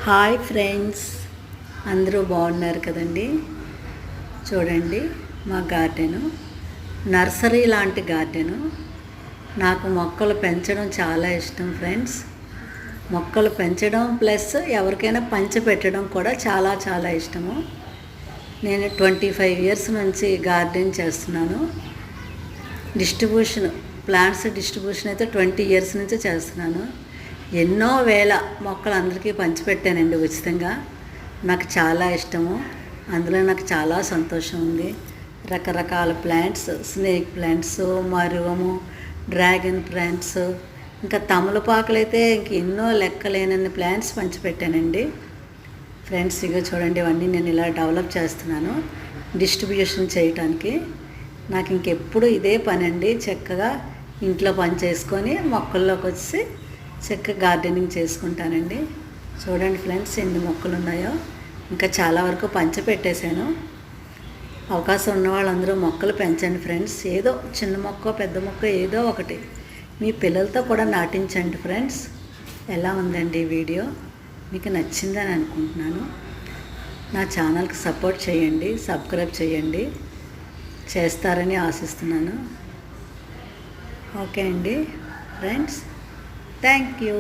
Hi friends, అందరూ బాగున్నారు కదండి. చూడండి, మా గార్డెను నర్సరీ లాంటి గార్డెను. నాకు మొక్కలు పెంచడం చాలా ఇష్టం ఫ్రెండ్స్. మొక్కలు పెంచడం ప్లస్ ఎవరికైనా పంచిపెట్టడం కూడా చాలా చాలా ఇష్టము. నేను 25 ఇయర్స్ నుంచి గార్డెన్ చేస్తున్నాను. ప్లాంట్స్ డిస్ట్రిబ్యూషన్ అయితే 20 ఇయర్స్ నుంచి చేస్తున్నాను. ఎన్నో వేల మొక్కలు అందరికీ పంచిపెట్టానండి ఉచితంగా. నాకు చాలా ఇష్టము, అందులో నాకు చాలా సంతోషం ఉంది. రకరకాల ప్లాంట్స్, స్నేక్ ప్లాంట్స్, మరువము, డ్రాగన్ ప్లాంట్స్, ఇంకా తమలపాకులు అయితే ఇంక ఎన్నో లెక్కలేనన్ని ప్లాంట్స్ పంచిపెట్టానండి ఫ్రెండ్స్. ఇక చూడండి, ఇవన్నీ నేను ఇలా డెవలప్ చేస్తున్నాను డిస్ట్రిబ్యూషన్ చేయటానికి. నాకు ఇంకెప్పుడు ఇదే పని అండి. చక్కగా ఇంట్లో పని చేసుకొని మొక్కల్లోకి వచ్చి చక్కగా గార్డెనింగ్ చేసుకుంటానండి. చూడండి ఫ్రెండ్స్, ఎన్ని మొక్కలు ఉన్నాయో. ఇంకా చాలా వరకు పంచిపెట్టేశాను. అవకాశం ఉన్న వాళ్ళందరూ మొక్కలు పెంచండి ఫ్రెండ్స్. ఏదో చిన్న మొక్క పెద్ద మొక్క ఏదో ఒకటి మీ పిల్లలతో కూడా నాటించండి ఫ్రెండ్స్. ఎలా ఉందండి ఈ వీడియో? మీకు నచ్చిందని అనుకుంటున్నాను. నా ఛానల్కి సపోర్ట్ చేయండి, సబ్స్క్రైబ్ చేయండి, చేస్తారని ఆశిస్తున్నాను. ఓకే అండి ఫ్రెండ్స్, థ్యాంక్ యూ.